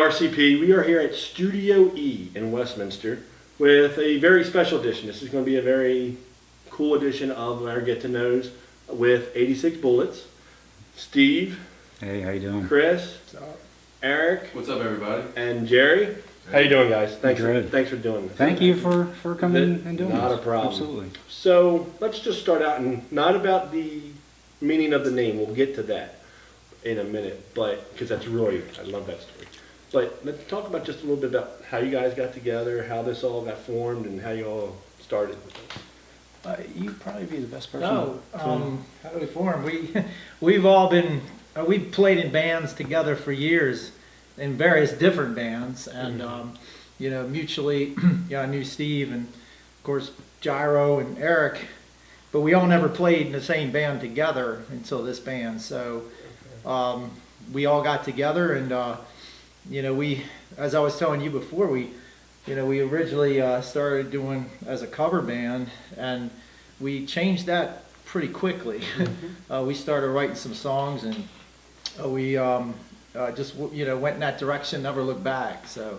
RCP. We are here at Studio E in Westminster with a very special edition. This is going to be a very cool edition of our Get to Knows with 86 Bullets. Steve. Hey, how you doing? Chris. Eric. What's up, everybody? And Jerry. How you doing, guys? Thanks for doing this. Thank you for coming and doing this. Not a problem. Absolutely. So let's just start out, and not about the meaning of the name. We'll get to that in a minute, but because that's really, I love that story. But let's talk about just a little bit about how you guys got together, how this all got formed, and how you all started. You'd probably be the best person. No, how do we form? We've all been we've played in bands together for years, in various different bands, and you know, mutually, I knew Steve and of course Gyro and Eric, but we all never played in the same band together until this band. So we all got together, and you know, as I was telling you before, we originally started doing as a cover band, and we changed that pretty quickly. We started writing some songs, and we just went in that direction, never looked back. So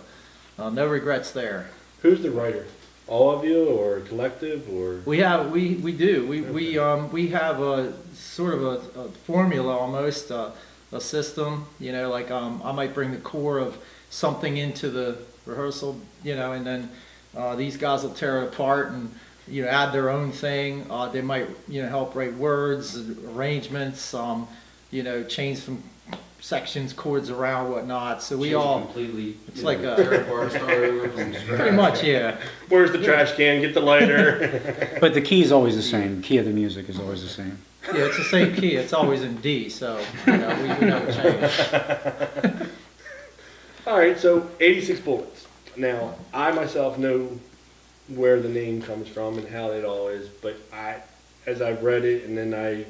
no regrets there. Who's the writer? All of you, or collective, or? We do. We have a sort of a formula almost. A system, like I might bring the core of something into the rehearsal, and then these guys will tear it apart and add their own thing. They might help write words, arrangements, change some sections, chords around, whatnot. So we all completely. It's like tear apart, start over from scratch. pretty much, yeah. Where's the trash can? Get the lighter. But the key is always the same. The key of the music is always the same. Yeah, it's the same key. It's always in D, so we never change. All right, so 86 Bullets. Now, I myself know where the name comes from and how it all is, but as I've read it, and then I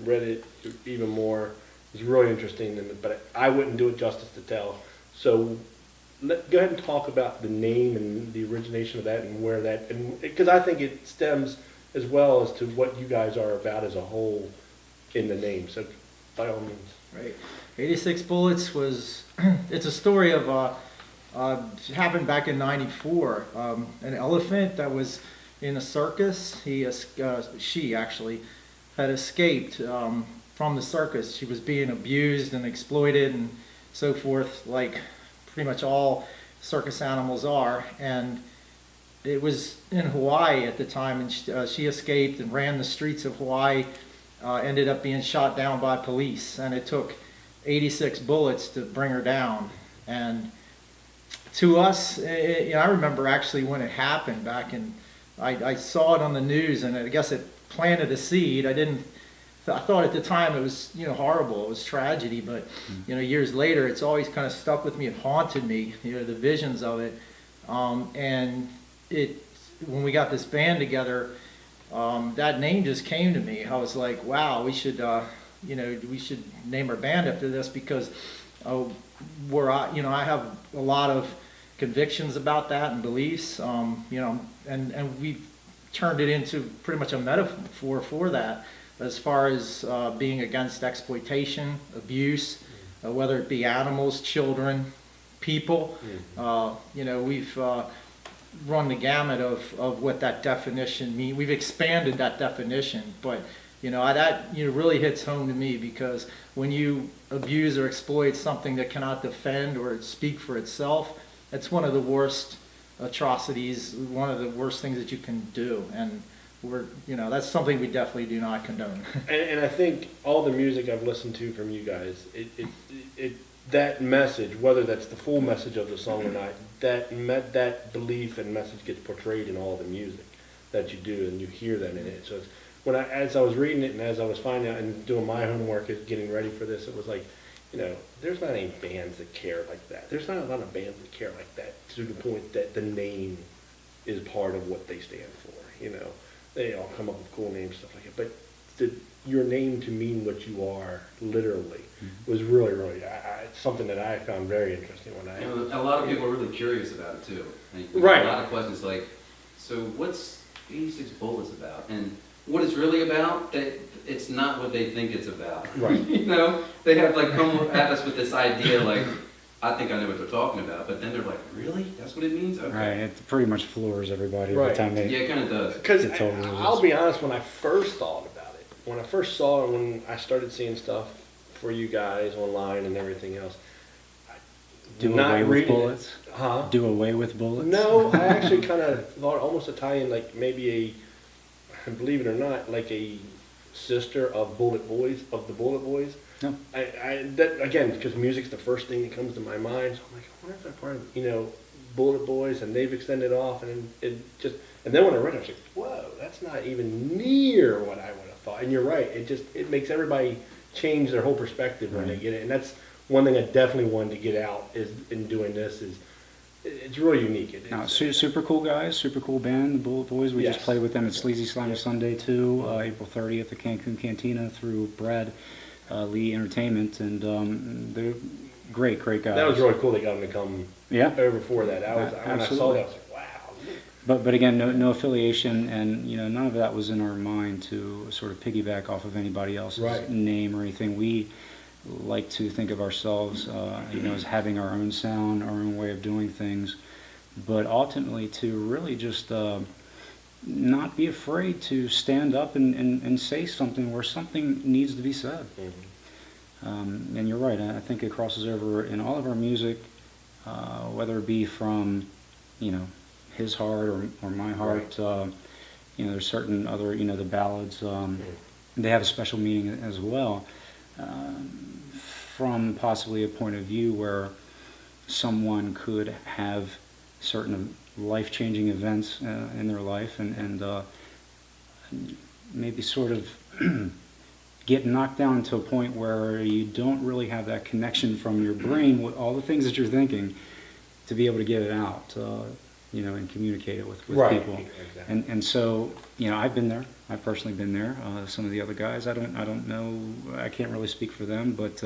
read it even more, it's really interesting, but I wouldn't do it justice to tell. So go ahead and talk about the name and the origination of that and where that, and because I think it stems as well as to what you guys are about as a whole in the name. So by all means. Right. 86 Bullets was, it's a story of, it happened back in '94. An elephant that was in a circus, she actually had escaped from the circus. She was being abused and exploited and so forth, like pretty much all circus animals are. And it was in Hawaii at the time, and she escaped and ran the streets of Hawaii, ended up being shot down by police, and it took 86 bullets to bring her down. And to us, I remember actually when it happened back in, I saw it on the news, and I guess it planted a seed. I thought at the time it was horrible, it was tragedy, but years later it's always kind of stuck with me, it haunted me, the visions of it. And when we got this band together, that name just came to me. I was like, wow, we should name our band after this, because I have a lot of convictions about that and beliefs, and we've turned it into pretty much a metaphor for that, as far as being against exploitation, abuse, whether it be animals, children, people. We've run the gamut of what that definition means. We've expanded that definition, but that really hits home to me, because when you abuse or exploit something that cannot defend or speak for itself, it's one of the worst atrocities, one of the worst things that you can do, and that's something we definitely do not condone. And I think all the music I've listened to from you guys, that message, whether that's the full message of the song or not, that belief and message gets portrayed in all the music that you do, and you hear that in it. So it's, as I was reading it and as I was finding out and doing my homework and getting ready for this, it was like, there's not any bands that care like that. There's not a lot of bands that care like that, to the point that the name is part of what they stand for. They all come up with cool names, stuff like that. But your name to mean what you are, literally, was really, really something that I found very interesting when a lot of people are really curious about it too. Right. A lot of questions like, so what's 86 Bullets about? And what it's really about, it's not what they think it's about. Right. They have come at us with this idea like, I think I know what they're talking about, but then they're like, really? That's what it means? Okay. Right, it pretty much floors everybody Right. every time they. Yeah, it kind of does. Because It totally I'll is. be honest, when I first thought about it, when I first saw it, when I started seeing stuff for you guys online and everything else, Do not away with reading it- bullets. Huh? Do away with bullets. No, I actually kind of thought almost Italian, like maybe believe it or not, like a sister of Bullet Boys, of the Bullet Boys. No. That again, because music's the first thing that comes to my mind. So I'm like, I wonder if they're part of, Bullet Boys, and they've extended off, and and then when I read it, I was like, whoa, that's not even near what I would have thought. And you're right, it makes everybody change their whole perspective when they Right. get it, and that's one thing I definitely wanted to get out is in doing this is it's really unique. No, super cool guys, super cool band, the Bullet Boys. We just Yes. played with them at Sleazy Slammer Yeah. Sunday too, April 30th at Cancun Cantina through Brad Lee Entertainment, and they're great guys. That was really cool. They got them to come Yeah, over for that. When I saw that, I was like, wow. but again, no affiliation, and none of that was in our mind to sort of piggyback off of anybody else's Right. name or anything. We like to think of ourselves, as having our own sound, our own way of doing things, but ultimately to really just not be afraid to stand up and say something where something needs to be said. Mhm. And you're right, I think it crosses over in all of our music, whether it be from, his heart or my heart. There's certain other, the ballads, they have a special meaning as well. From possibly a point of view where someone could have certain life-changing events in their life and maybe sort of get knocked down to a point where you don't really have that connection from your brain with all the things that you're thinking to be able to get it out, and communicate it with Right. people. Exactly. And so, I've been there. I've personally been there. Some of the other guys, I don't know. I can't really speak for them, but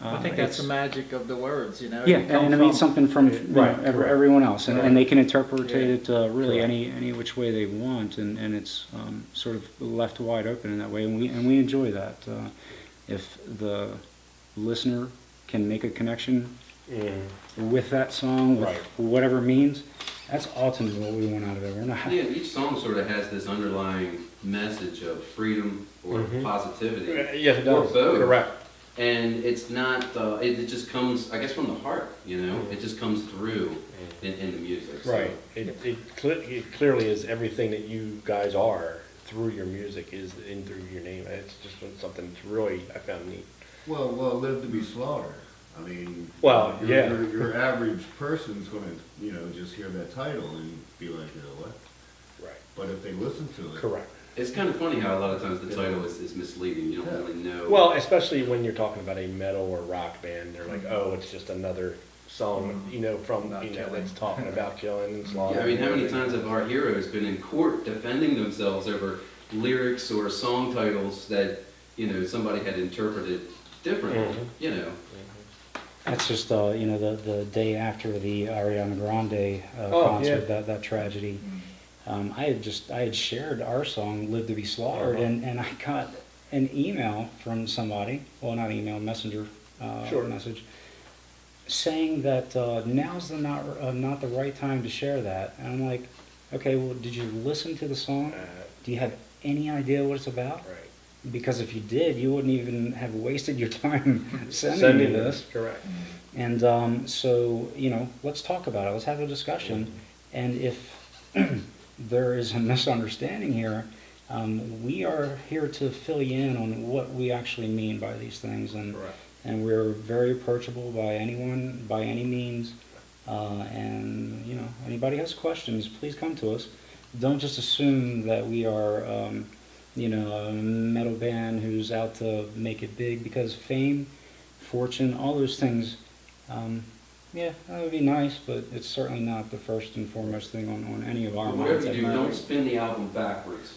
I think that's the magic of the words, yeah, You come and I mean from- something from Right, correct. everyone else, and, Right. and they can interpret Yeah. it really Correct. any which way they want, and it's sort of left wide open in that way, and we enjoy that. If the listener can make a connection with that song, with Right. whatever it means, that's ultimately what we want out of it. We're not. Yeah, each song sort of has this underlying message of freedom or Mhm. positivity. Yes, it Or does. both. Correct. And it's not, it just comes, I guess, from the heart, It just comes through in the music. So. Right. It clearly is everything that you guys are through your music is in through your name. It's just been something that's really I found neat. Well, live to be slaughtered. I mean, Well, yeah. your average person's gonna, just hear that title and be like, what? Right. But if they listen to it. Correct. It's kind of funny how a lot of times the title is misleading. You don't Yeah. really know. Well, especially when you're talking about a metal or rock band, they're like, oh, it's just another song, from About killing. that's talking about killing and slaughter. Yeah, I mean, how many and times have our heroes been in court defending themselves over lyrics or song titles that, somebody had interpreted differently, Mhm. That's just the day after the Ariana Grande Oh, concert, yeah. that tragedy. I had shared our song "Live to Be Slaughtered," Uh-huh. and I got an email from somebody, well, not email, messenger Sure. message, saying that now's not the right time to share that. And I'm like, okay, well, did you listen to the song? Do you have any idea what it's about? Right. Because if you did, you wouldn't even have wasted your time sending me this. Correct. And so, let's talk about it. Let's have a discussion. And if there is a misunderstanding here, we are here to fill you in on what we actually mean by these things. And Correct. and we're very approachable by anyone, by any means. And anybody has questions, please come to us. Don't just assume that we are, a metal band who's out to make it big, because fame, fortune, all those things, Yeah, that would be nice, but it's certainly not the first and foremost thing on any of our Whatever minds. you do, at the don't moment. spin the album backwards.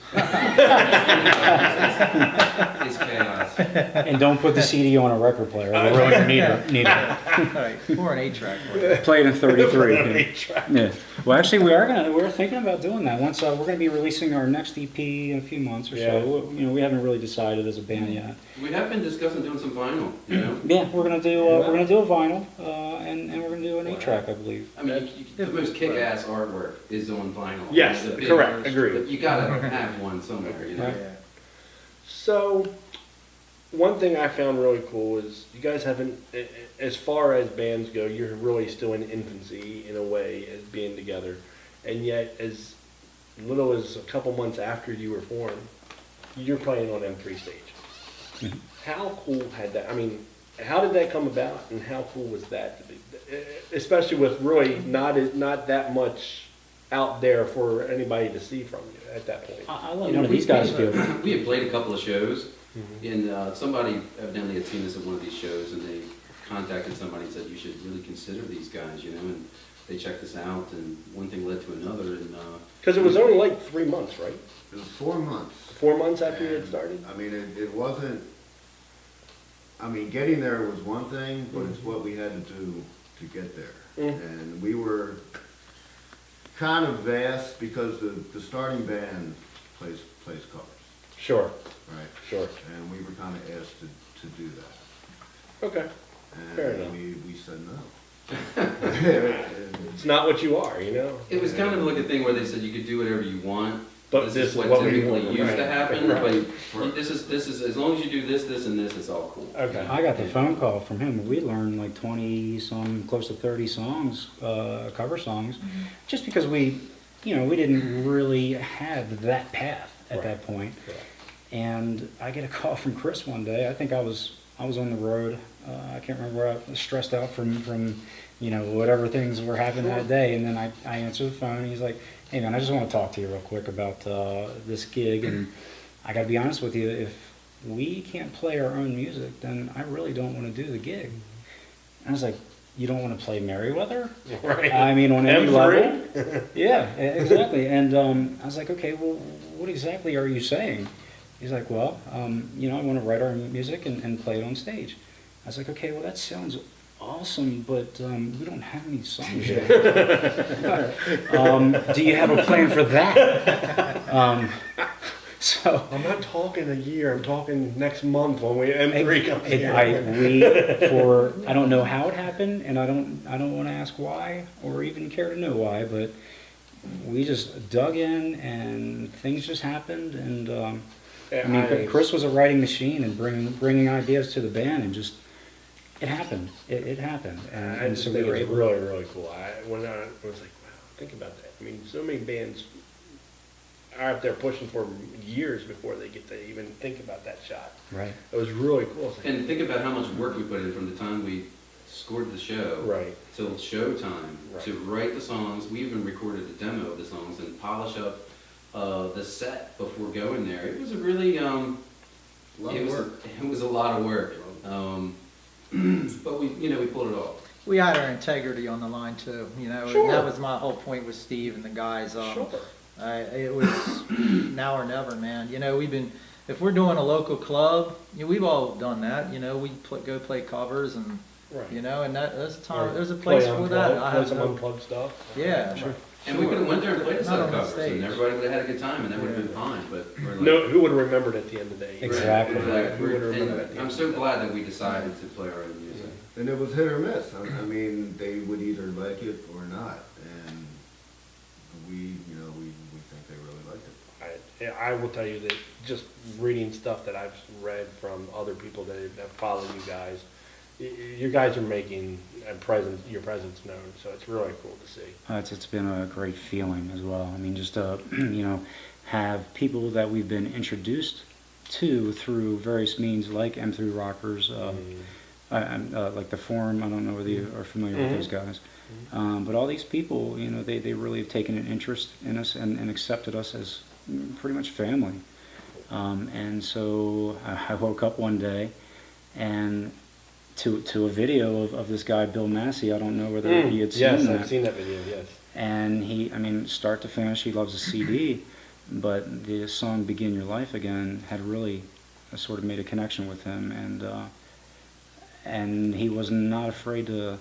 It's chaos. And don't put the CD on a record player. It'll ruin your needle. Right, or an 8-track. Play it in 33. yeah. Eight-track. Yeah. Well, actually, we're thinking about doing that. Once we're gonna be releasing our next EP in a few months or Yeah. so. We haven't really decided as a band yet. We have been discussing doing some vinyl, you know? Yeah, we're gonna do a vinyl, and we're gonna do an 8-track, I believe. I mean, the most kick-ass artwork is on vinyl. Yes, The big- correct, agreed. But you gotta have one somewhere, you know? Right. Yeah. So, one thing I found really cool is you guys haven't, as far as bands go, you're really still in infancy in a way as being together. And yet, as little as a couple months after you were formed, you're playing on M3 stage. Mhm. How cool had that, I mean, how did that come about and how cool was that to be? Especially with really not that much out there for anybody to see from you at that point. I let You know, one of these guys we- feel. We had played a couple of shows, Mhm. and somebody evidently had seen us at one of these shows, and they contacted somebody and said, you should really consider these guys, you know, and they checked us out, and one thing led to another, and Because it was only like 3 months, right? It was 4 months. 4 months after you had And, started? I mean, it wasn't, I mean, getting there was one thing, but it's what we had to do to get there. Mm. And we were kind of vast because the starting band plays covers, Sure, right? sure. And we were kind of asked to do that. Okay. Fair And enough. we said no. And It's not what you are, you know? it was kind of like a thing where they said you could do whatever you want, But this is what we typically want, used right, to happen, right. but this is, as long as you do this, and this, it's all cool. Okay. I got the phone call from him. We learned like 20 some, close to 30 songs, cover songs, just because we didn't really have that path at Right. that point. Correct. And I get a call from Chris one day. I think I was on the road. I can't remember where I was stressed out from whatever things were happening that day. And then I answer the phone. And he's like, "Hey man, I just want to talk to you real quick about this gig. And I got to be honest with you. If we can't play our own music, then I really don't want to do the gig." And I was like, "You don't want to play Merriweather?" Right. I mean, on any M3? level. Yeah, exactly. And I was like, "Okay, well, what exactly are you saying?" He's like, "Well, I want to write our music and play it on stage." I was like, "Okay, well, that sounds awesome, but we don't have any songs yet." Do you have a plan for that? So I'm not talking a year, I'm talking next month when we M3 comes here. I don't know how it happened, and I don't want to ask why or even care to know why, but we just dug in and things just happened, and I mean, Chris was a writing machine and bringing ideas to the band, and just it happened. It happened, I and just so we think were it's able. really, really cool. When I was like, wow, think about that. I mean, so many bands are out there pushing for years before they get to even think about that shot. Right. It was really cool. It's like, And think about how much work we put in from the time we scored the show right. till showtime Right. to write the songs. We even recorded a demo of the songs and polish up the set before going there. It was a really lot of work. It was a lot of work. But we pulled it off. We had our integrity on the line too, Sure. and that was my whole point with Steve and the guys. Sure. It was now or never, man. If we're doing a local club, we've all done that. We go play covers and, Right. and there's a time, Or there's a place play for that. unplugged, I play have some no, unplugged stuff. yeah. Sure. And we could have went there and played a set Not of on the covers, and stage. everybody would have had a good time, and that would have been fine. But we're like, No, who would have remembered at the end of the day? Exactly. Exactly. Who would have remembered at And the I'm end? so glad that we decided to play our own music. And it was hit or miss. I mean, they would either like it or not. And we think they really liked it. I will tell you that just reading stuff that I've read from other people that have followed you guys, you guys are making your presence known, so it's really cool to see. It's been a great feeling as well. I mean, just have people that we've been introduced to through various means, like M3 Rockers, like the Forum. I don't know whether you are familiar with those guys, but all these people, they really have taken an interest in us and accepted us as pretty much family. And so I woke up one day and to a video of this guy Bill Massey. I don't know whether he had seen Yes, that. I've seen that video, yes. And I mean, start to finish, he loves a CD, but the song "Begin Your Life Again" had really sort of made a connection with him, and he was not afraid to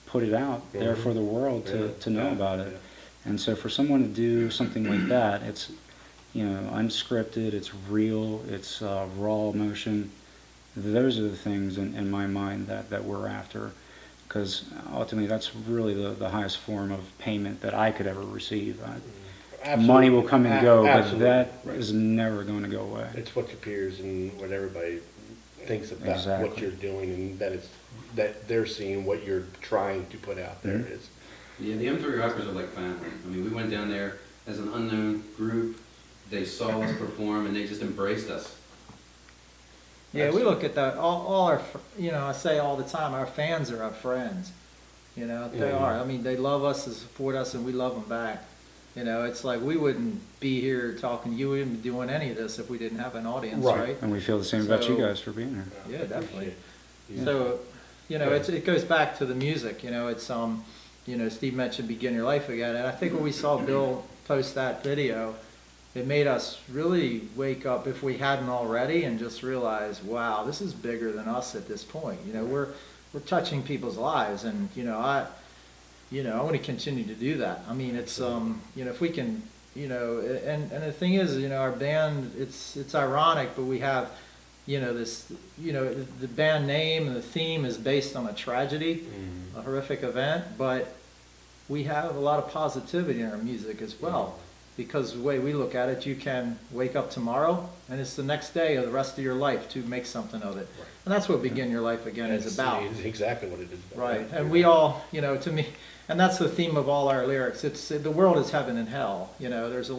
put it out there for the world to know about it. And so for someone to do something like that, it's, unscripted, it's real, it's raw emotion. Those are the things in my mind that we're after, because ultimately that's really the highest form of payment that I could ever receive. Money will come and go, but that is never going to go away. It's what your peers and what everybody thinks about Exactly. what you're doing, and that they're seeing what you're trying to put out there. Mhm. Is Yeah, the M3 Rockers are like family. I mean, we went down there as an unknown group. They saw us perform and they just embraced us. Yeah, we look at that, all our, I say all the time, our fans are our friends. They Mhm. are. I mean, they love us and support us, and we love them back. It's like we wouldn't be here talking to you, we wouldn't be doing any of this if we didn't have an audience, Right. right? And we feel the same about you So- guys for being here. Yeah, definitely. Yeah. So, it goes back to the music, it's, Steve mentioned Begin Your Life Again, and I think when we saw Bill post that video, it made us really wake up, if we hadn't already, and just realize, wow, this is bigger than us at this point. We're touching people's lives, and, I want to continue to do that. I mean, it's, if we can, and the thing is, our band, it's ironic, but we have, this, the band name and the theme is based on a tragedy, Mhm. a horrific event, but we have a lot of positivity in our music as well. Because the way we look at it, you can wake up tomorrow, and it's the next day of the rest of your life to make something of it. Right. And that's what Begin Your Life Again is about. It's exactly what it is about. Right, and we all, to me, and that's the theme of all our lyrics. It's the world is heaven and hell. There's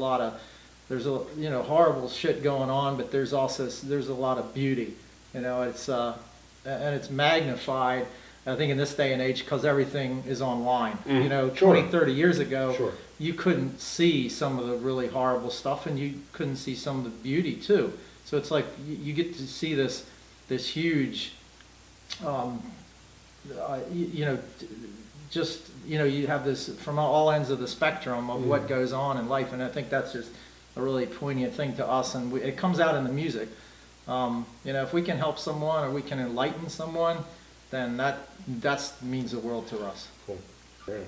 a horrible shit going on, but there's a lot of beauty. It's and it's magnified. I think in this day and age, because everything is online. Sure. 20, 30 years ago, Sure. you couldn't see some of the really horrible stuff, and you couldn't see some of the beauty too. So it's like you get to see this huge, you have this from all ends of the spectrum of what goes on in life, and I think that's just a really poignant thing to us, and it comes out in the music. If we can help someone or we can enlighten someone, then that means the world to us. Cool. Great.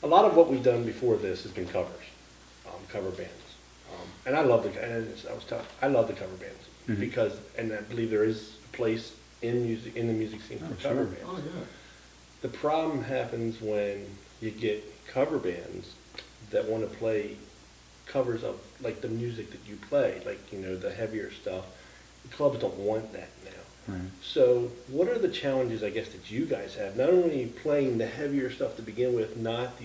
A lot of what we've done before this has been covers, cover bands, and I love I love the cover bands Mhm. because, and I believe there is a place in the music scene for cover sure. bands. Oh, yeah. The problem happens when you get cover bands that want to play covers of like the music that you play, like the heavier stuff. The clubs don't want that now. Right. So what are the challenges, I guess, that you guys have? Not only playing the heavier stuff to begin with, not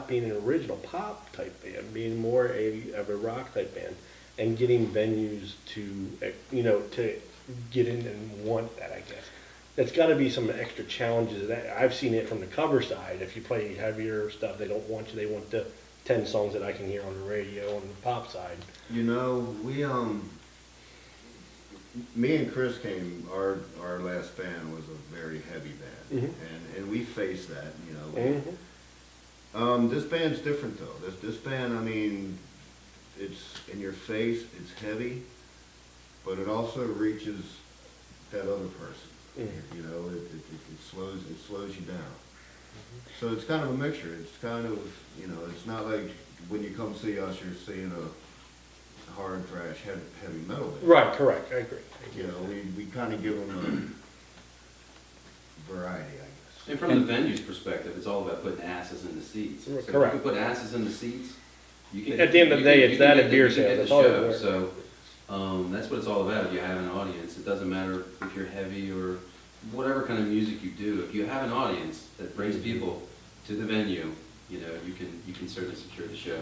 being an original pop type band, being more of a rock type band, and getting venues to get in and want that, I guess. There's got to be some extra challenges. That I've seen it from the cover side. If you play heavier stuff, they don't want you. They want the 10 songs that I can hear on the radio on the pop side. We me and Chris our last band was a very heavy band, Mhm. and we faced that, Mhm. This band's different though. This band, I mean, it's in your face, it's heavy, but it also reaches that other person. Mhm. It slows you down. So it's kind of a mixture. It's kind of, it's not like when you come see us, you're seeing a hard thrash heavy metal band. Right, correct. I agree. We kind of give them a variety, I guess. And from the venue's perspective, it's all about putting asses in the seats. So if Correct. you can put asses in the seats, you can. At the end of the day, it's that and beer sales. That's That's all that show. matters. So that's what it's all about. If you have an audience, it doesn't matter if you're heavy or whatever kind of music you do. If you have an audience that brings people to the venue, you can certainly secure the show.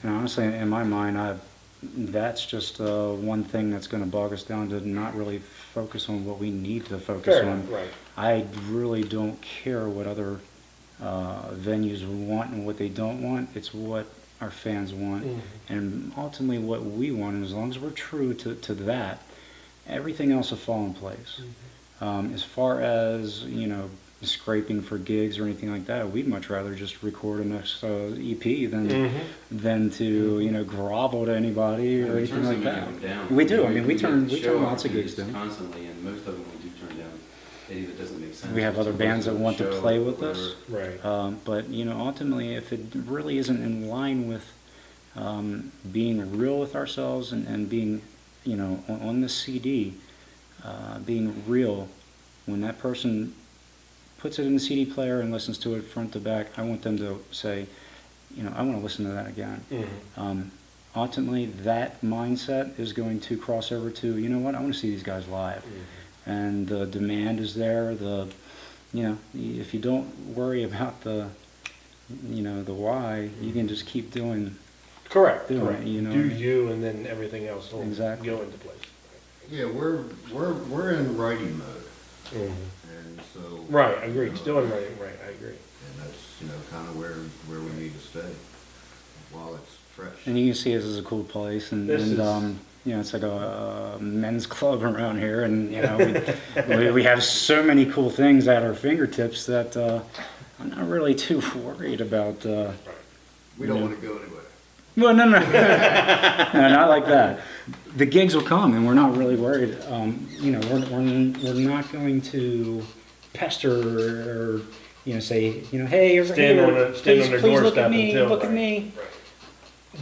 And honestly, in my mind, that's just one thing that's going to bog us down to not really focus on what we need to focus Fair on. enough, right. I really don't care what other venues want and what they don't want. It's what our fans want, and ultimately what we want. And as long as we're true to that, everything else will fall in place. As far as, scraping for gigs or anything like that, we'd much rather just record a next EP than to, grovel to anybody or We anything turn so like many that. of them down. We do. I mean, we get turn show lots of gigs opportunities down. constantly, and most of them we do turn down. Maybe that doesn't make sense. We have other It's bands that a want to show play or with us. whatever. Right. But ultimately, if it really isn't in line with being real with ourselves and being, on the CD, being real, when that person puts it in the CD player and listens to it front to back, I want them to say, I want to listen to that again. Ultimately, that mindset is going to cross over to, you know what, I want to see these guys live. And the demand is there. If you don't worry about the why, you can just keep doing. Correct. Doing Correct. it, you know Do what I mean? you, and then everything else will Exactly. go into place. Yeah, we're in writing mode, and so. Right. Agreed. Still in writing. Right. I agree. And that's, kind of where we need to stay, while it's fresh. And you can see this is a cool place, and This is- it's like a men's club around here, and we have so many cool things at our fingertips that I'm not really too worried about. We don't want to go anywhere. Well, no, no, not like that. The gigs will come, and we're not really worried. We're not going to pester or say, hey, over Stand here, on a- stand please, on their please look doorstep at me, until- look at right, me. Right.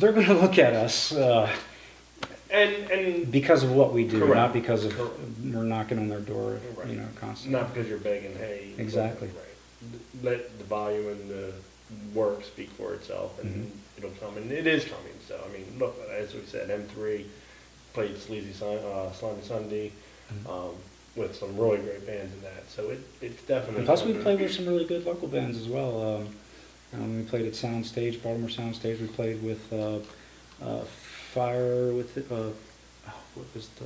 They're going to look at us And because of what we do, Correct. not because of Correct. we're knocking on their door, Right. constantly. not because you're begging, hey. Exactly. Right. Let the volume and the work speak for itself, and it'll come, and it is coming. So I mean, look, as we said, M3 played Sleazy Slimy Sunday with some really great bands in that. So it's definitely. And plus, we coming. played with some really good local bands as well. We played at Soundstage, Baltimore Soundstage. We played with Fire with what was the?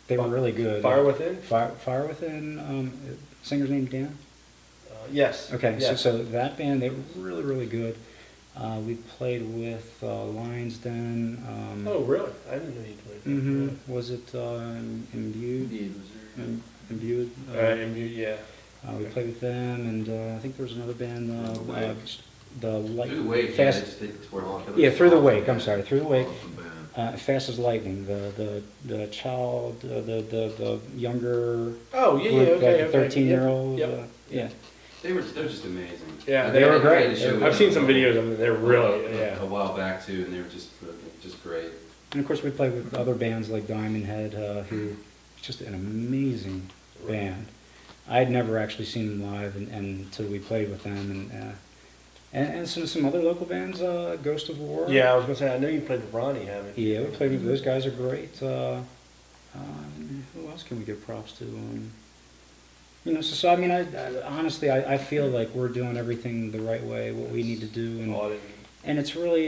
They were really good. Fire Within. Fire Within. Singer's name Dan. Yes. Okay, Yes. so that band, they were really, really good. We played with Lions Den. Oh, really? I didn't know you played. Was it Imbued? Indeed, was there- Imbued. Yeah. We played with them, and I think there was another band. The light. Through the wake, Fast. yeah, they just toward the Yeah, Through the Wake. I'm sorry, Through the Wake. Awesome band. Fast as Lightning. The child, the younger Oh, yeah, group, okay, like the 13-year-old. Yep. Yeah. They're just amazing. Yeah, they were great. had a show I've seen with some them videos of them. They're really, a yeah. while back too, and they were just great. And of course, we played with other bands like Diamond Head, who is just an amazing band. I had never actually seen them live until we played with them, and some other local bands, Ghost of War. Yeah, I was gonna say, I know you played with Ronnie, haven't you? Yeah, we played with those guys. Are great. Who else can we give props to? So I mean, I honestly, I feel like we're doing everything the right way, what we need to do, Audit. and it's really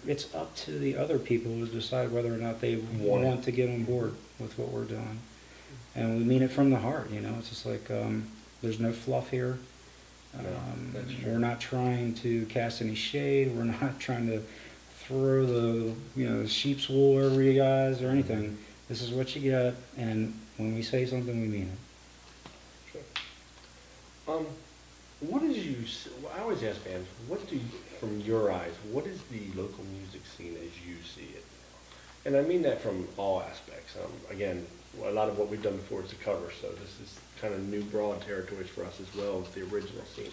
it's up to the other people to decide whether or not they want to get on board with what we're doing, and we mean it from the heart. It's just like there's no fluff here. that's true. We're not trying to cast any shade. We're not trying to throw the sheep's wool over you guys or anything. This is what you get, and when we say something, we mean it. What is I always ask bands, from your eyes, what is the local music scene as you see it? And I mean that from all aspects. Again, a lot of what we've done before is a cover, so this is kind of new, broad territories for us as well as the original scene.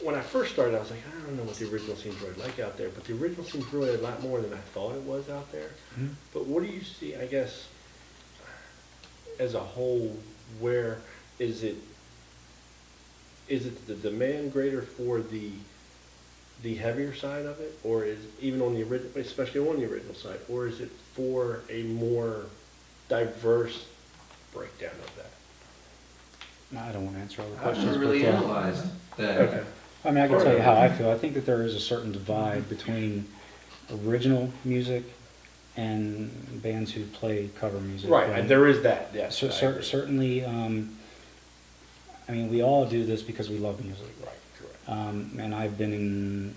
When I first started, I was like, I don't know what the original scene's really like out there, but the original scene's really a lot more than I thought it was out there. Mm-hmm. But what do you see, I guess, as a whole, where is it the demand greater for the heavier side of it, or is even on the original, especially on the original side, or is it for a more diverse breakdown of that? I don't want to answer all the I questions. haven't really but, analyzed that. Okay. I mean, I can tell you how I feel. I think that there is a certain divide between original music and bands who play cover music. Right, there is that, yes. I agree. Certainly, I mean, we all do this because we love music. Right, correct. And I've been in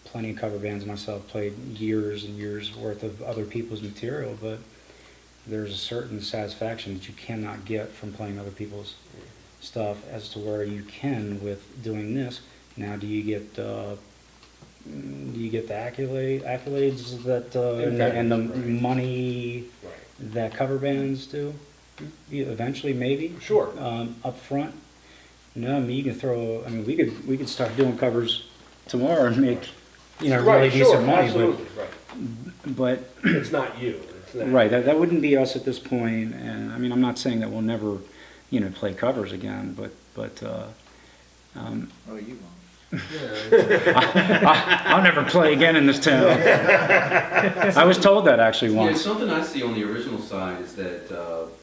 plenty of cover bands myself, played years and years worth of other people's material, but there's a certain satisfaction that you cannot get from playing other people's stuff, as to where you can with doing this. Now, do you get the accolades that and the Right. money Right. that cover bands do? Eventually, maybe. Sure. Up front. I mean, you can throw. I mean, we could start doing covers tomorrow and make, really Right, decent sure, money. absolutely, right. But It's not you. It's not. right, that wouldn't be us at this point. And I mean, I'm not saying that we'll never, play covers again. But Oh, you won't. Yeah, I'll never play again in this town. I was told that actually once. Something I see on the original side is that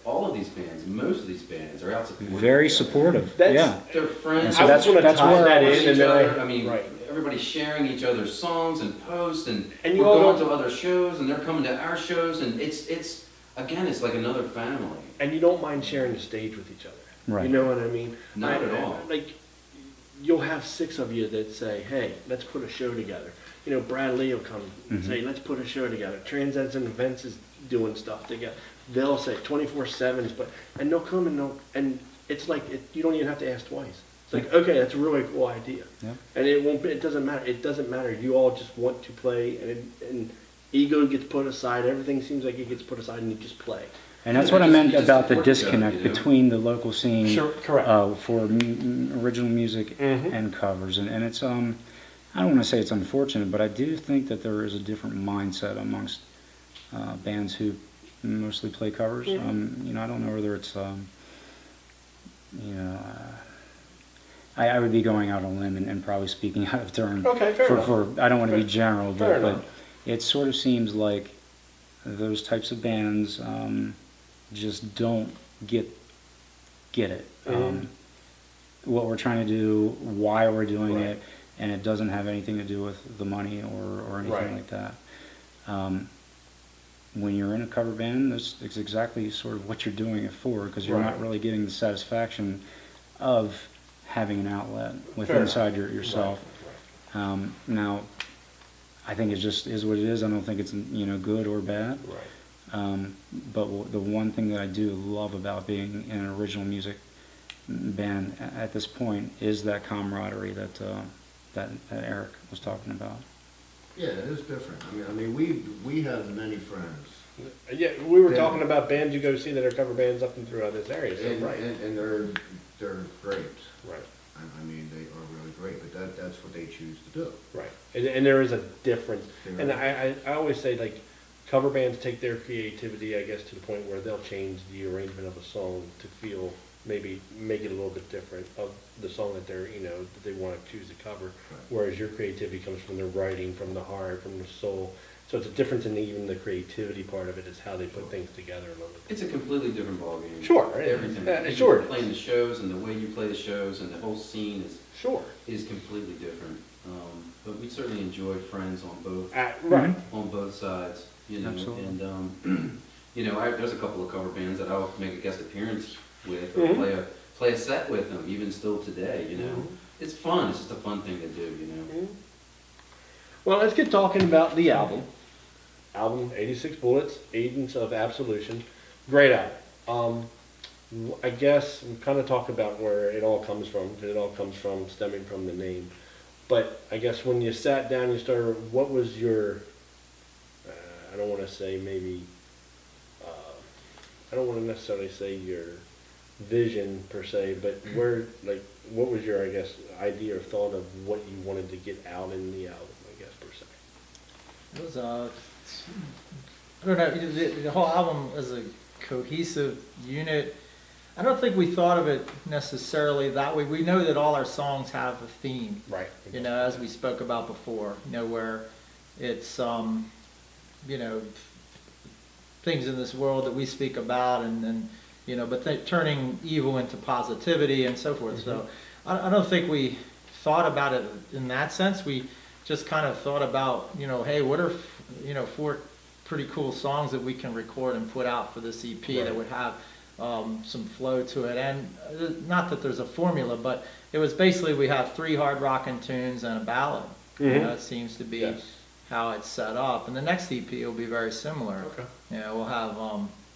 all of these bands, most of these bands, are out supporting. Very each other. supportive. That's- Yeah. They're friends. And so I that's- was going to that's tie where- that Push in, and each then other. I mean, right. everybody's sharing each other's songs and posts, and And we're you all going don't- to other shows, and they're coming to our shows, and it's again, it's like another family. And you don't mind sharing the stage with each other. Right. You know what I mean? Not at all. Like, you'll have 6 of you that say, hey, let's put a show together. Brad Lee will come and Mhm. say, let's put a show together. Transcends and Events is doing stuff together. They'll say 24/7s, and they'll come and it's like, you don't even have to ask twice. It's like, okay, that's a really cool idea. Yeah. And it doesn't matter. It doesn't matter. You all just want to play, and ego gets put aside. Everything seems like it gets put aside, and you just play. And that's what I meant You just about the support each other, disconnect between the local scene Sure, correct. for original music Mhm. and covers. And it's, I don't want to say it's unfortunate, but I do think that there is a different mindset amongst bands who mostly play covers. Mhm. I don't know whether it's, I would be going out on a limb and probably speaking out of turn. Okay, fair enough. I don't want to be general, Fair but enough. it sort of seems like those types of bands just don't get it. Mhm. What we're trying to do, why we're doing Right. it, and it doesn't have anything to do with the money or anything Right. like that. When you're in a cover band, it's exactly sort of what you're doing it for, because you're not Right. really getting the satisfaction of having an outlet within Fair inside enough. yourself. Right, Now, I think it just is what it is. I don't think it's good or bad. right. But the one thing that I do love about being in an original music band at this point is that camaraderie that Eric was talking about. yeah, it is different. I mean, we have many friends. Yeah, we were Yeah. talking about bands you go see that are cover bands up and throughout this area, so, right. And they're great. Right, I mean, they are really great, but that's what they choose to do. right. And there is a difference. There And is. I always say, like, cover bands take their creativity, I guess, to the point where they'll change the arrangement of a song to feel, maybe make it a little bit different of the song that that they want to choose to cover. Whereas your creativity comes from the writing, from the heart, from the soul. So it's a difference in even the creativity part of it is how they put things together a little bit. It's a completely different ballgame. Sure, right. Everything. Sure. Playing the shows and the way you play the shows and the whole scene Sure. is completely different. But we certainly enjoy friends on both Right. on both sides. Absolutely. And there's a couple of cover bands that I'll make a guest appearance with, or Mhm. play a set with them, even still today. Mhm. It's fun. It's just a fun thing to do. Mhm. Well, let's get talking about the album. Album 86 Bullets, Agents of Absolution. Great album. I guess we kind of talk about where it all comes from. It all comes from stemming from the name. But I guess when you sat down, you started. What was your? I don't want to say maybe. I don't want to necessarily say your vision per se, but what was your, I guess, idea or thought of what you wanted to get out in the album, I guess, per se? It was, I don't know, the whole album as a cohesive unit, I don't think we thought of it necessarily that way. We know that all our songs have a theme, Right. as we spoke about before, where it's, things in this world that we speak about and but turning evil into positivity and so forth. So I don't think we thought about it in that sense. We just kind of thought about, hey, what are, 4 pretty cool songs that we can record and put out for this EP Right. that would have some flow to it. And not that there's a formula, but it was basically we have 3 hard rocking tunes and a ballad. Mhm. It seems to be Yes. how it's set up. And the next EP will be very similar. Okay. We'll have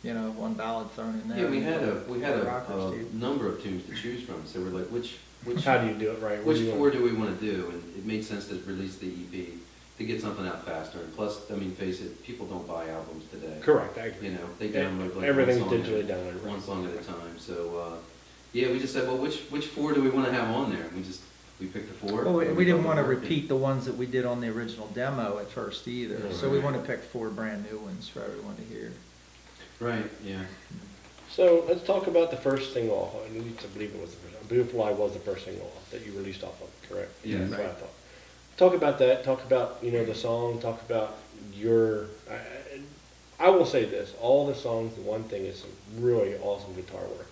one ballad thrown in there. Yeah, we had Rockers, a dude. number of tunes to choose from, so we're like, which How do you do it right? What which do you four want? do we want to do? And it made sense to release the EP to get something out faster. And plus, I mean, face it, people don't buy albums today. Correct, I agree. You know, they download like Everything's one song digitally at a- downloaded. one song at a time. So yeah, we just said, well, which four do we want to have on there? And we picked the four. Well, we and didn't thought want to they worked. repeat the ones that we did on the original demo at first either. So we Right. want to pick 4 brand new ones for everyone to hear. Right. Yeah. So let's talk about the first single off. I need to believe it was the first. Beautiful Lie was the first single off that you released off of, correct? Yeah. That's what I thought. Talk about that. Talk about the song. Talk about your. I will say this: all the songs. The one thing is some really awesome guitar work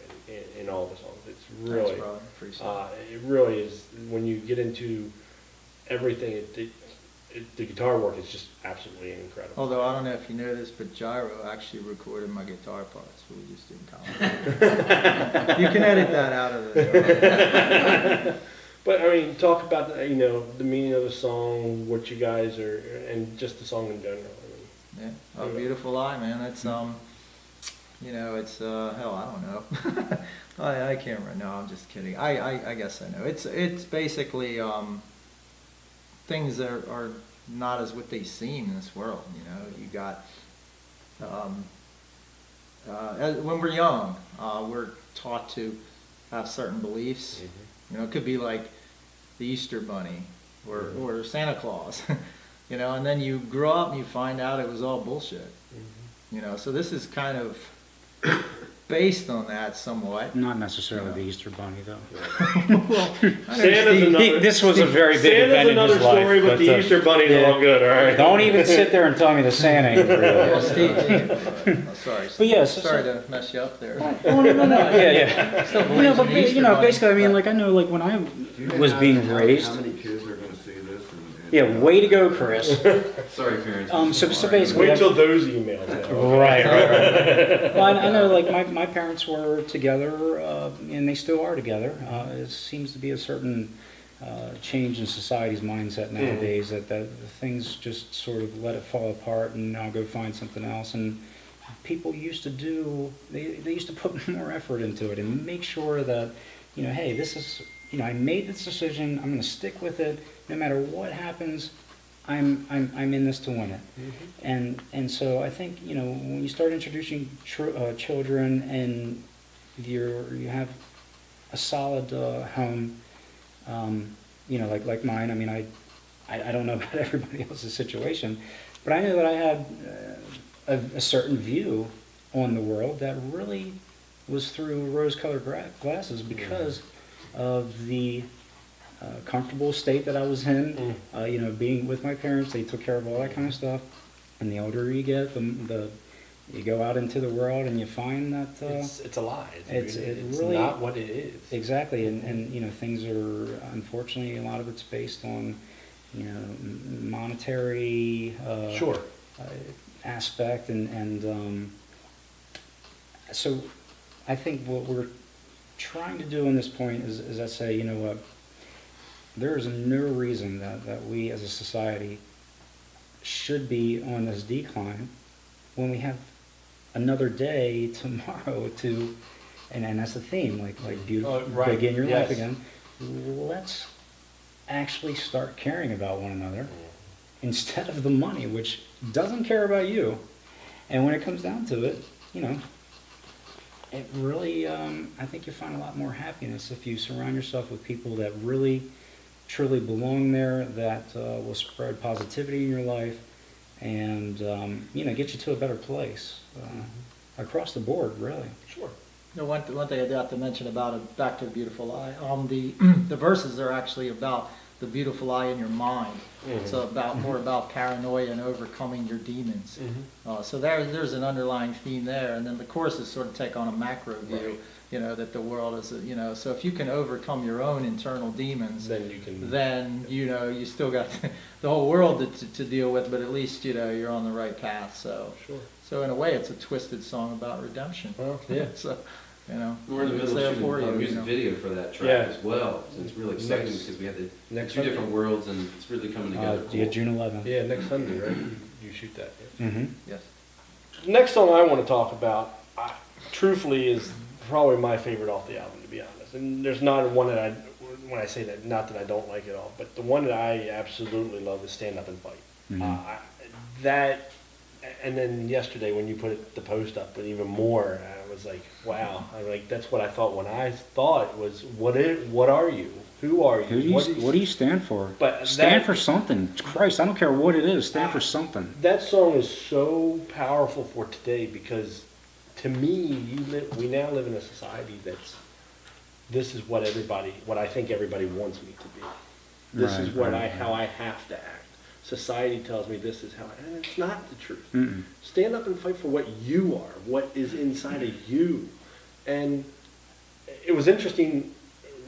in all the songs. It's really. Thanks, Rod. Appreciate it. It really is. When you get into everything, the guitar work is just absolutely incredible. Although I don't know if you know this, but Gyro actually recorded my guitar parts. We just didn't comment. You can edit that out of it. But I mean, talk about the meaning of the song, what you guys are, and just the song in general. Yeah, A Beautiful Lie, man. That's it's hell, I don't know. I can't remember. No, I'm just kidding. I guess I know. It's basically things that are not as what they seem in this world. You got when we're young, we're taught to have certain beliefs. It could be like the Easter Bunny or Santa Claus. And then you grow up and you find out it was all bullshit. So this is kind of based on that somewhat. Not necessarily the Easter Bunny, though. Well, I know Santa's Steve- another- This was a very big Santa's event in another his life. story, but the Easter Bunny's yeah. all good. All right. Don't even sit there and tell me the Santa ain't Yeah, real. Steve. Sorry. But yes, Sorry to mess you up there. Oh, no. Yeah. Still But believes in the Easter Bunny, basically, I mean, but- like, I know, like, when I Do you know was being how raised. many kids are gonna see this? Yeah, way to go, Chris. Sorry, parents. So basically, Wait till those emails. Out. Right. Well, I know, like, my parents were together, and they still are together. It seems to be a certain change in society's mindset nowadays that things just sort of let it fall apart and I'll go find something else. And people used to they used to put more effort into it and make sure that, hey, this is, I made this decision, I'm going to stick with it. No matter what happens, I'm in this to win it. And so I think, when you start introducing children and you have a solid home, like mine. I mean, I don't know about everybody else's situation, but I know that I had a certain view on the world that really was through rose-colored glasses because of the comfortable state that I was in. Being with my parents, they took care of all that kind of stuff. And the older you get, the you go out into the world and you find that It's a lie. it's really not what it is. exactly, and things are, unfortunately, a lot of it's based on monetary Sure. aspect, and so I think what we're trying to do in this point is I say, what, there is no reason that we as a society should be on this decline when we have another day tomorrow and that's the theme, like beautiful, right. begin your Yes. life again. Let's actually start caring about one another instead of the money, which doesn't care about you. And when it comes down to it, it really, I think you find a lot more happiness if you surround yourself with people that really, truly belong there, that will spread positivity in your life and, get you to a better place across the board, really. Sure. One thing I got to mention about it, back to the beautiful lie. The verses are actually about the beautiful lie in your mind. It's more about paranoia and overcoming your demons. So there's an underlying theme there, and then the choruses sort of take on a macro view. That the world is, so if you can overcome your own internal demons, Then you can. then you still got the whole world to deal with, but at least you're on the right path. So Sure. so in a way, it's a twisted song about redemption. Well, yeah. So We're in the it's middle there of for shooting a you. music video for that track Yeah. as well. So it's really exciting Next- because we have the next two Sunday. different worlds and it's really coming together. Yeah, cool. June 11th. Yeah, next Sunday, right? You shoot that. Yeah. Mm-hmm. Yes. Next song I want to talk about truthfully is probably my favorite off the album, to be honest. And there's not one that when I say that, not that I don't like it all, but the one that I absolutely love is Stand Up and Fight. That, and then yesterday when you put the post up, and even more, I was like, wow. I'm like, that's what I thought when I thought it was, what are you? Who are you? What do you stand for? But stand for something. Christ, I don't care what it is. Stand for something. That song is so powerful for today because, to me, we now live in a society this is what I think everybody wants me to be. This is how I have to act. Society tells me this is how, and it's not the truth. Stand up and fight for what you are, what is inside of you. And it was interesting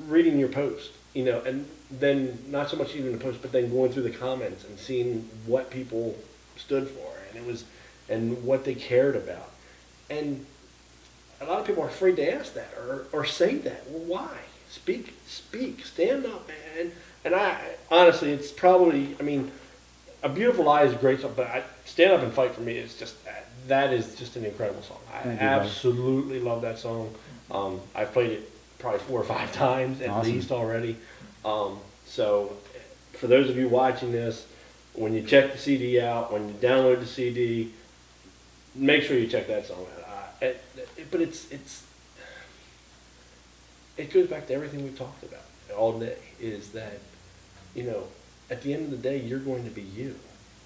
reading your post, and then not so much even the post, but then going through the comments and seeing what people stood for, and what they cared about. And a lot of people are afraid to ask that or say that. Well, why? Speak, stand up, man. And I honestly, it's probably, A Beautiful Lie is a great song, but Stand Up and Fight for me is just, that is just an incredible song. I absolutely love that song. I've played it probably 4 or 5 times at least already. So for those of you watching this, when you check the CD out, when you download the CD, make sure you check that song out. But it goes back to everything we've talked about all day, is that, at the end of the day, you're going to be you.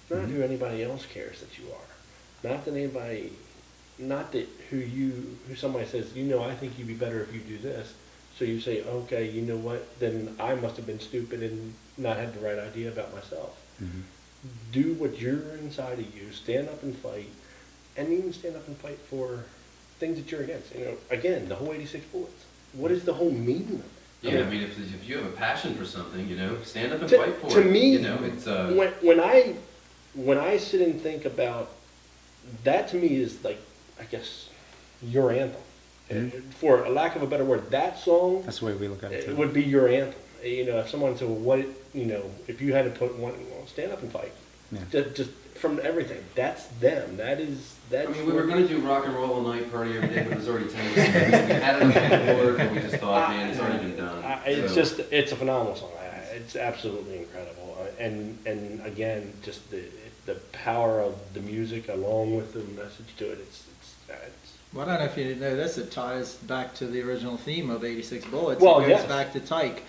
Not who anybody else cares that you are. Not that who somebody says, I think you'd be better if you do this. So you say, okay, you know what, then I must have been stupid and not had the right idea about myself. Do what you're inside of you, stand up and fight, and even stand up and fight for things that you're against. Again, the whole 86 bullets. What is the whole meaning of it? Yeah, if you have a passion for something, stand up and fight for it. To me, it's when I sit and think about that, to me is like, I guess, your anthem. For a lack of a better word, that song. That's the way we look at it. It would be your anthem. If someone said, well, if you had to put one, stand up and fight. Yeah. Just from everything. That's them. That's. We were going to do rock and roll all night, party every day, but it was already 10 years ago. We had it on the board, but we just thought, man, it's already been done. It's a phenomenal song. It's absolutely incredible. And again, just the power of the music along with the message to it. It's Well, I don't know if you know this, it ties back to the original theme of 86 Bullets. Well, it goes yes. back to Tyke.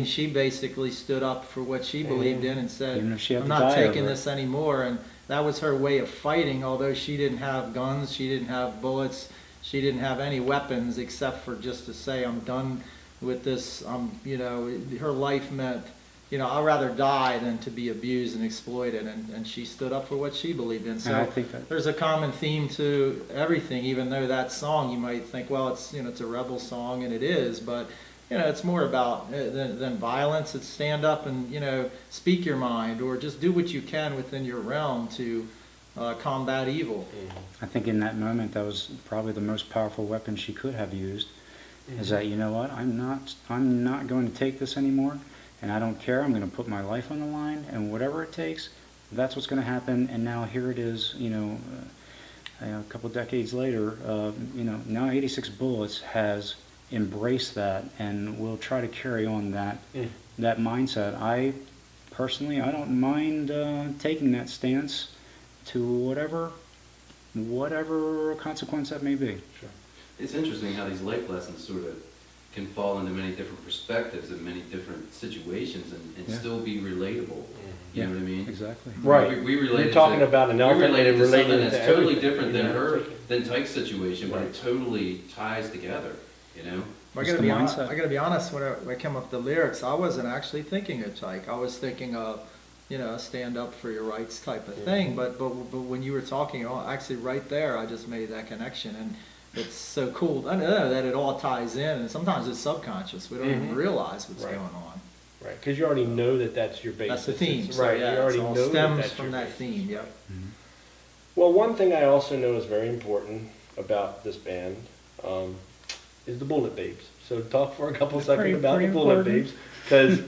She basically stood up for what she believed in and said, Even if she had I'm to not die taking over it. this anymore. And that was her way of fighting, although she didn't have guns, she didn't have bullets, she didn't have any weapons except for just to say, I'm done with this. Her life meant, I'd rather die than to be abused and exploited, and she stood up for what she believed in. So I think that there's a common theme to everything, even though that song, you might think, well, it's it's a rebel song, and it is, but it's more about than violence. It's stand up and speak your mind, or just do what you can within your realm to combat evil. I think in that moment, that was probably the most powerful weapon she could have used. Is that, what, I'm not going to take this anymore. And I don't care, I'm going to put my life on the line, and whatever it takes, that's what's going to happen. And now here it is, a couple decades later, now 86 Bullets has embraced that and will try to carry on that mindset. I personally don't mind taking that stance to whatever consequence that may be. Sure. It's interesting how these life lessons sort of can fall into many different perspectives and many different situations and still be relatable. You know what I mean? Exactly. Right. We related You're talking about an elephant related and to relating something to that's totally everything, different than Tyke's situation, but Right. it totally ties together, I It's gotta the be mindset. I gotta be honest. When I came up with the lyrics, I wasn't actually thinking of Tyke. I was thinking of, stand up for your rights type of thing. But when you were talking, actually right there, I just made that connection, and it's so cool. I know that it all ties in, and sometimes it's subconscious. We don't even realize what's Right. going on. Right, because you already know that's your basis. That's the theme. It's- So, right, yeah, you already it all know stems that's from your that basis. theme. Yep. Well, one thing I also know is very important about this band is the Bullet Babes. So talk for a couple seconds about pretty the Bullet important. Babes, because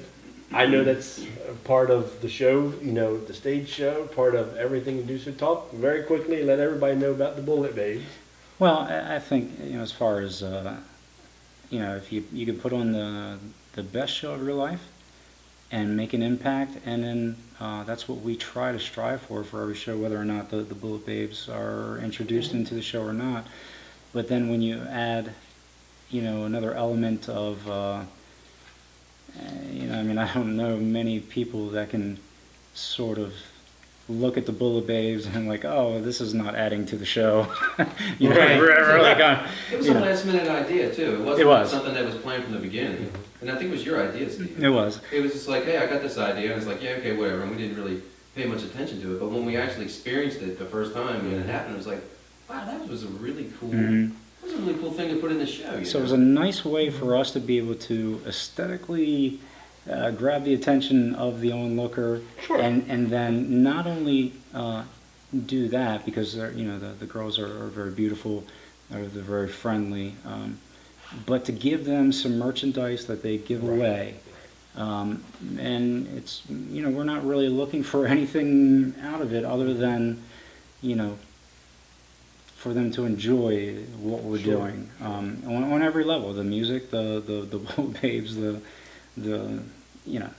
I know that's a part of the show, the stage show, part of everything you do. So talk very quickly and let everybody know about the Bullet Babes. Well, I think, as far as, if you could put on the best show of your life and make an impact, and then that's what we try to strive for every show, whether or not the Bullet Babes are introduced into the show or not. But then when you add, another element of, I don't know many people that can sort of look at the Bullet Babes and like, oh, this is not adding to the show. Right. Really kind It was a last minute idea too. It wasn't It was. something that was planned from the beginning. And I think it was your idea, Steve. It was. It was just like, hey, I got this idea, and it's like, yeah, okay, whatever. And we didn't really pay much attention to it. But when we actually experienced it the first time and it happened, it was like, wow, that was a really cool. Mhm. That was a really cool thing to put in the show. You So it know? was a nice way for us to be able to aesthetically grab the attention of the onlooker, Sure. and then not only do that, because the girls are very beautiful, they're very friendly, but to give them some merchandise that they give Right. away. And it's, we're not really looking for anything out of it other than, for them to enjoy what we're Sure. doing on every level, the music, the Bullet Babes, the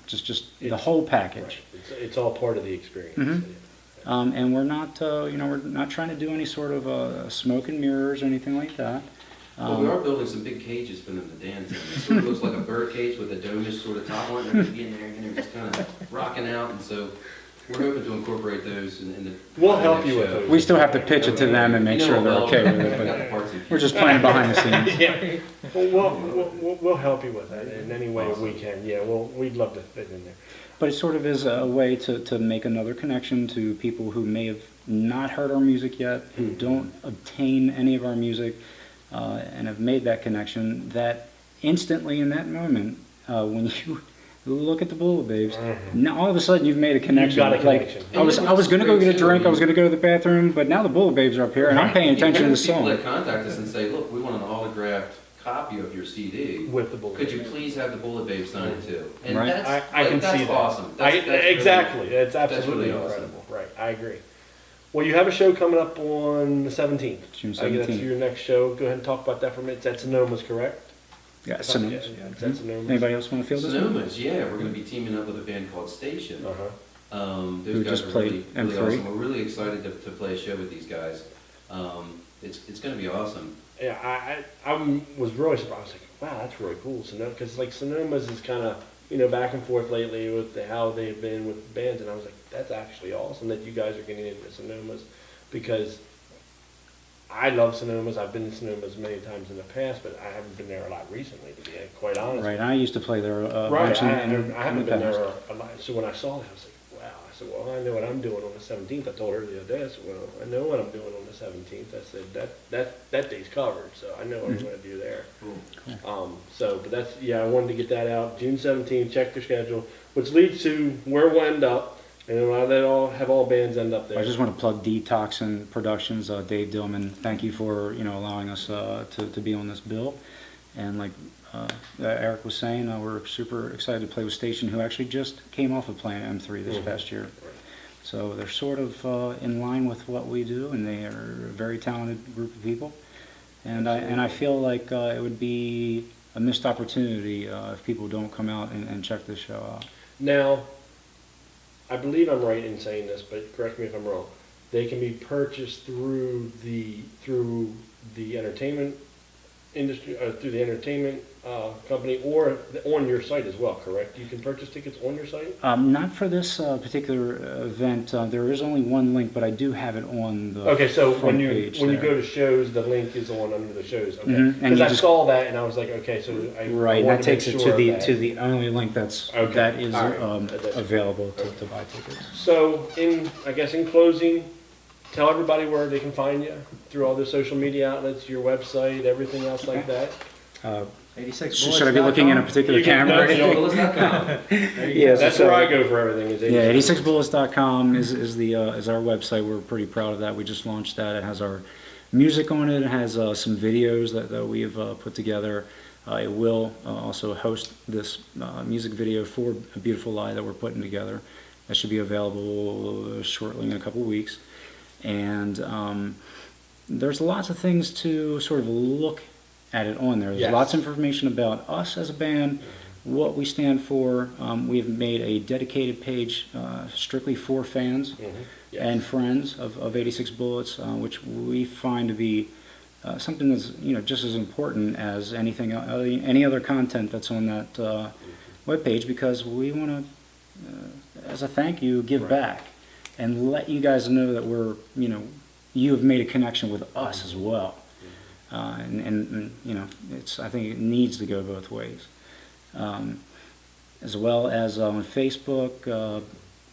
just the It's- whole package. Right. It's all part of the experience. Mhm. And we're not we're not trying to do any sort of smoke and mirrors or anything like that. Well, we are building some big cages for them to dance in. It sort of looks like a bird cage with a dome-ish sort of top on it. They're gonna be in there and they're just kind of rocking out. And so we're hoping to incorporate those in the. We'll the help next you with show. those. We still have to pitch it to them and make You know sure they're well, okay with it, I've got the but parts in we're just playing behind the scenes. Yeah. Well, we'll help you with that in any way we can. Yeah, we'd love to fit in there. But it sort of is a way to make another connection to people who may have not heard our music yet, who don't obtain any of our music, and have made that connection, that instantly in that moment, when you look at the Bullet Babes, now all of a sudden you've made a connection. got a Like, connection. I was going to go get a drink, I was going to go to the bathroom, but now the Bullet Babes are up here and I'm paying attention to the People song. that contact us and say, look, we want an autographed copy of your CD. With the Bullet Could you Babes. please have the Bullet Babe sign it too? And Right. that's, I can that's see that. awesome. That's Exactly. Really, It's absolutely really awesome. incredible. Right. I agree. Well, you have a show coming up on the 17th. June I guess that's 17th. your next show. Go ahead and talk about that for a minute. It's at Sonoma's, correct? Yeah, Yeah, Sonoma's. it's at Sonoma's. Anybody else want to feel this one? Sonoma's, yeah, we're going to be teaming up with a band called Station. Uh-huh. Those Who guys just are played really, really M3. awesome. We're really excited to play a show with these guys. It's going to be awesome. Yeah, I was really surprised. I was like, wow, that's really cool. Because like Sonoma's is kind of back and forth lately with how they've been with bands, and I was like, that's actually awesome that you guys are getting into Sonoma's, because I love Sonoma's. I've been to Sonoma's many times in the past, but I haven't been there a lot recently, to be quite honest. Right, I used to play there a Right, bunch I in haven't the been past. there a lot. So when I saw that, I was like, wow. I said, well, I know what I'm doing on the 17th. I told her the other day, I said, well, I know what I'm doing on the 17th. I said, that day's covered, so I know what I'm going to do there. Cool. But that's, I wanted to get that out. June 17th, check their schedule, which leads to where we'll end up. And a lot of that all bands end up there. I just want to plug Detoxin Productions, Dave Dillman. Thank you for allowing us to be on this bill. And like Eric was saying, we're super excited to play with Station, who actually just came off of playing M3 this past year. Right. So they're sort of in line with what we do, and they are a very talented group of people. And I feel like it would be a missed opportunity if people don't come out and check this show out. Now, I believe I'm right in saying this, but correct me if I'm wrong. They can be purchased through the entertainment industry, through the entertainment company, or on your site as well, correct? You can purchase tickets on your site? Not for this particular event. There is only one link, but I do have it on the Okay, so when front you page when you there. go to shows, the link is on under the shows. Okay, Mhm, and because you I just- saw that and I was like, okay, so I Right, wanted that to make takes it sure to the of that. to the only link that is All right. That's- available to buy tickets. So, I guess in closing, tell everybody where they can find you through all the social media outlets, your website, everything else like that. 86bullets.com. Should I be looking in a particular You can- camera? no, you don't. Yes, That's so- where I go for everything. Is Yeah, 86bullets.com is our website. We're pretty proud of that. We just launched that. It has our music on it. It has some videos that we have put together. It will also host this music video for A Beautiful Lie that we're putting together. That should be available shortly in a couple weeks. And there's lots of things to sort of look at it on there. There's Yes. lots of information about us as a band, what we stand for. We've made a dedicated page strictly for fans Yes. and friends of 86 Bullets, which we find to be something that's just as important as any other content that's on that webpage, because we want to, as a thank you, give back and let you guys know that you have made a connection with us as well. And I think it needs to go both ways. As well as on Facebook,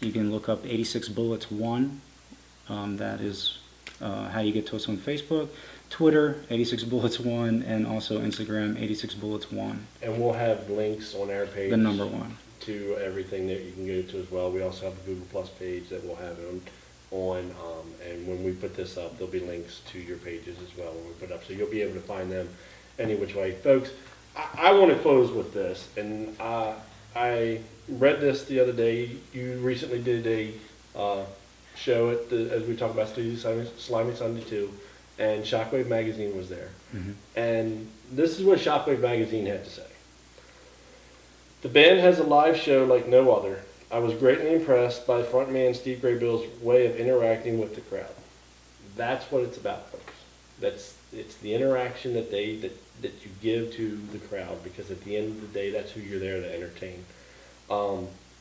you can look up 86 Bullets 1. That is how you get to us on Facebook. Twitter, 86 Bullets 1, and also Instagram, 86 Bullets 1. And we'll have links on our page. The number 1. To everything that you can go to as well. We also have a Google Plus page that we'll have it on, and when we put this up, there'll be links to your pages as well when we put it up, so you'll be able to find them any which way. Folks, I want to close with this, and I read this the other day. You recently did a show as we talked about Slimy Sunday 2, and Shockwave Magazine was there. Mm-hmm. And this is what Shockwave Magazine had to say. The band has a live show like no other. I was greatly impressed by frontman Steve Graybill's way of interacting with the crowd. That's what it's about, folks. It's the interaction that you give to the crowd, because at the end of the day, that's who you're there to entertain.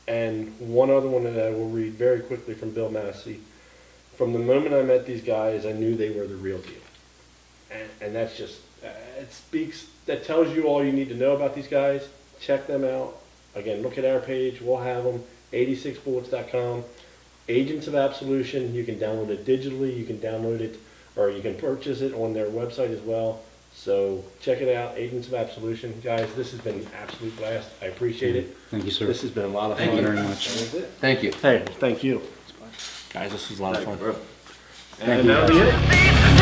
And one other one that I will read very quickly from Bill Massey. From the moment I met these guys, I knew they were the real deal. And that's just, that tells you all you need to know about these guys. Check them out. Again, look at our page. We'll have them, 86bullets.com. Agents of Absolution, you can download it digitally. You can download it, or you can purchase it on their website as well. So check it out, Agents of Absolution. Guys, this has been an absolute blast. I appreciate it. Thank you, sir. This has been a lot of Thank fun. you very much. Thank you. Hey, thank you. Guys, this was a lot of fun. And that'll be it.